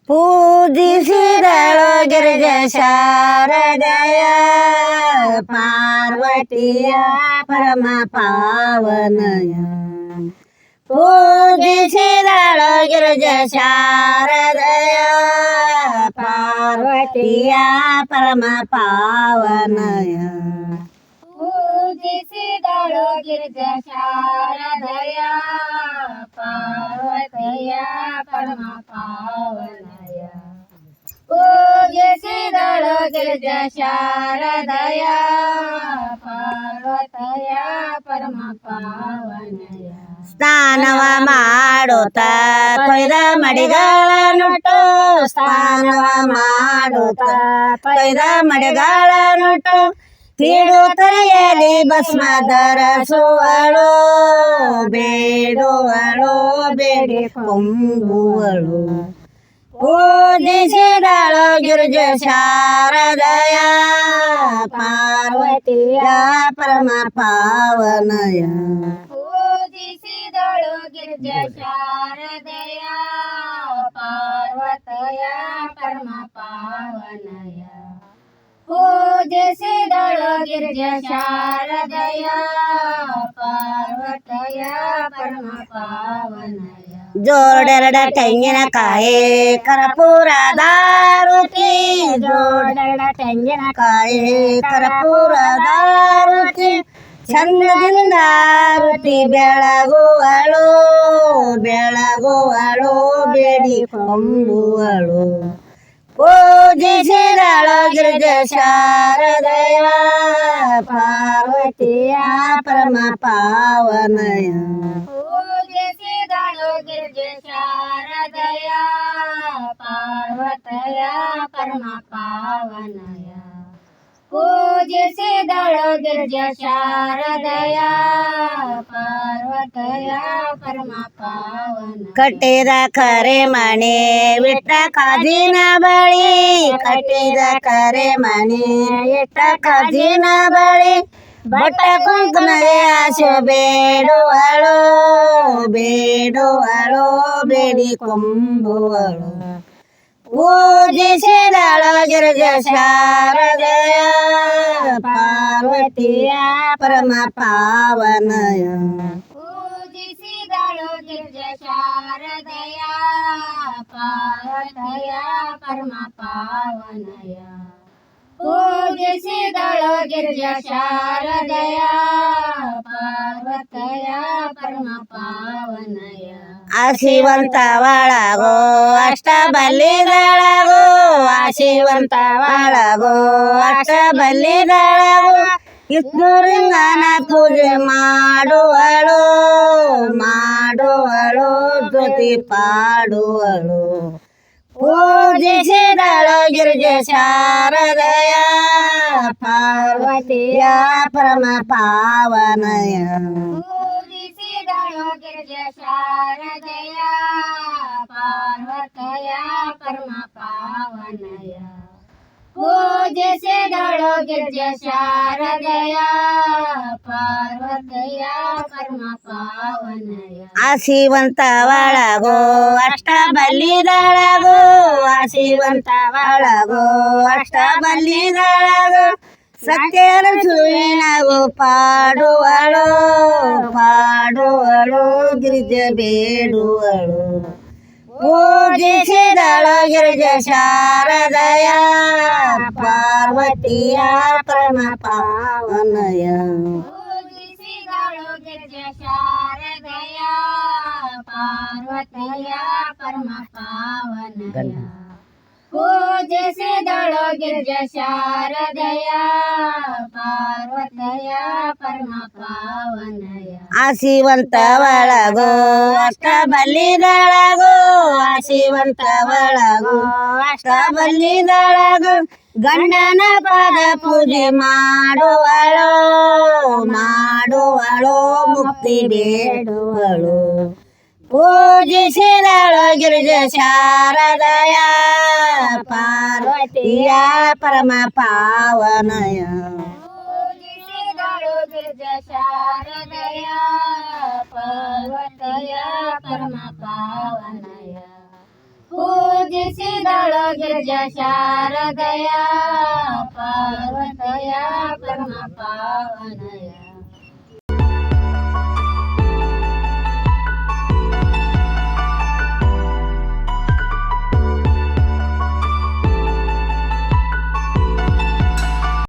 ಪೂಜಿಸಿದಳು ಗಿರಿಜ ಶಾರದಯ ಪಾರ್ವತಿಯ ಪರಮ ಪಾವನಯ. ಪೂಜಿಸಿದಳು ಗಿರಿಜ ಶಾರದಯ ಪಾರ್ವತಿಯ ಪರಮ ಪಾವನಯ. ಪೂಜಿಸಿದಳು ಗಿರಿಜ ಶಾರದಯ ಪಾರ್ವತಿಯ ಪರಮ ಪಾವನಯ. ಪೂಜಿಸಿದಳು ಗಿರಿಜ ಶಾರದಯ ಪಾರ್ವತಿಯ ಪರಮ ಪಾವನಯ. ಸ್ನಾನವ ಮಾಡುತ್ತ ಕೊಯ್ದ ಮಡಿಗಳನ್ನುಟ್ಟು ಸ್ನಾನವ ಮಾಡುತ್ತ ಕೊಯ್ದ ಮಡಿಗಳನ್ನುಟ್ಟು ತೀಡು ತಲೆಯಲ್ಲಿ ಭಸ್ಮ ಧರಿಸುವಳು ಬೇಡುವಳು ಬೇಡಿಕೊಂಬುವಳು. ಪೂಜಿಸಿದಳು ಗಿರಿಜ ಶಾರದಯ ಪಾರ್ವತಿಯ ಪರಮ ಪಾವನಯ. ಪೂಜಿಸಿದಳು ಗಿರಿಜ ಶಾರದಯ ಪಾರ್ವತಿಯ ಪರಮ ಪಾವನಯ. ಪೂಜಿಸಿದಳು ಗಿರಿಜ ಶಾರದಯ ಪಾರ್ವತಿಯ ಪರಮ ಪಾವನಯ. ಜೋಡೆರಡ ತೆಂಗಿನಕಾಯಿ ಕರ್ಪೂರದ ರುಚಿ ಜೋಡೆರಡ ತೆಂಗಿನಕಾಯಿ ಕರ್ಪೂರದ ರುಚಿ ಚಂದದಿಂದ ರುಚಿ ಬೆಳಗುವಳು ಬೆಳಗುವಳು ಬೇಡಿಕೊಂಬುವಳು. ಪೂಜಿಸಿದಳು ಗಿರಿಜ ಶಾರದಯ ಪಾರ್ವತಿಯ ಪರಮ ಪಾವನಯ. ಪೂಜಿಸಿದಳು ಗಿರಿಜ ಶಾರದಯ ಪಾರ್ವತಿಯ ಪರಮ ಪಾವನಯ. ಪೂಜಿಸಿದಳು ಗಿರಿಜ ಶಾರದಯ ಪಾರ್ವತಿಯ ಪರಮ ಪಾವನ. ಕಟ್ಟಿದ ಕರೆಮಣಿ ಇಟ್ಟ ಕಾಜಿನ ಬಳಿ ಕಟ್ಟಿದ ಕರೆಮಣಿ ಇಟ್ಟ ಕಾಜಿನ ಬಳಿ ಬಟ್ಟ ಕುಂಕುಮಗೆ ಆಸೆ ಬೇಡುವಳು ಬೇಡುವಳು ಬೇಡಿಕೊಂಬುವಳು. ಪೂಜಿಸಿದಳು ಗಿರಿಜ ಶಾರದಯ ಪಾರ್ವತಿಯ ಪರಮ ಪಾವನಯ. ಪೂಜಿಸಿದಳು ಗಿರಿಜ ಶಾರದಯ ಪಾರ್ವತಿಯ ಪರಮ ಪಾವನಯ. ಪೂಜಿಸಿದಳು ಗಿರಿಜ ಶಾರದಯ ಪಾರ್ವತಿಯ ಪರಮ ಪಾವನಯ. ಆಶೀವಂತ ಒಳಗೋ ಅಷ್ಟ ಬಲ್ಲಿದಳಗೋ ಆಶೀವಂತ ಒಳಗೋ ಅಷ್ಟ ಬಲ್ಲಿದಳಗೋ ವಿಷ್ಣುಲಿಂಗನ ಪೂಜೆ ಮಾಡುವಳು ಮಾಡುವಳು ಸ್ತುತಿ ಪಾಡುವಳು. ಪೂಜಿಸಿದಳು ಗಿರಿಜ ಶಾರದಯ ಪಾರ್ವತಿಯ ಪರಮ ಪಾವನಯ. ಪೂಜಿಸಿದಳು ಗಿರಿಜ ಶಾರದಯ ಪಾರ್ವತಿಯ ಪರಮ ಪಾವನಯ. ಪೂಜಿಸಿದಳು ಗಿರಿಜ ಶಾರದಯ ಪಾರ್ವತಿಯ ಪರಮ ಪಾವನಯ. ಆಶೀವಂತ ಒಳಗೋ ಅಷ್ಟ ಬಲ್ಲಿದಳಗೋ ಆಶೀವಂತ ಒಳಗೋ ಅಷ್ಟ ಬಲ್ಲಿದಳಗೋ ಸತ್ಯರ ಸುವಿನಗೋ ಪಾಡುವಳು ಪಾಡುವಳು ಗಿರಿಜ ಬೇಡುವಳು. ಪೂಜಿಸಿದಳು ಗಿರಿಜ ಶಾರದಯ ಪಾರ್ವತಿಯ ಪರಮ ಪಾವನಯ. ಪೂಜಿಸಿದಳು ಗಿರಿಜ ಶಾರದಯ ಪಾರ್ವತಿಯ ಪರಮ ಪಾವನಯ. ಪೂಜಿಸಿದಳು ಗಿರಿಜ ಶಾರದಯ ಪಾರ್ವತಿಯ ಪರಮ ಪಾವನಯ. ಆಶೀವಂತ ಒಳಗೋ ಅಷ್ಟ ಬಲ್ಲಿದಳಗೋ ಆಶೀವಂತ ಒಳಗೋ ಅಷ್ಟ ಬಲ್ಲಿದಳಗೋ ಗಂಡನ ಪಾದ ಪೂಜೆ ಮಾಡುವಳು ಮಾಡುವಳು ಮುಕ್ತಿ ಬೇಡುವಳು. ಪೂಜಿಸಿದಳು ಗಿರಿಜ ಶಾರದಯ ಪಾರ್ವತಿಯ ಪರಮ ಪಾವನಯ. ಪೂಜಿಸಿದಳು ಗಿರಿಜ ಶಾರದಯ ಪಾರ್ವತಿಯ ಪರಮ ಪಾವನಯ. ಪೂಜಿಸಿದಳು ಗಿರಿಜಾ ಶಾರದಯ ಪಾರ್ವತಯ ಪರಮ ಪಾವನಯ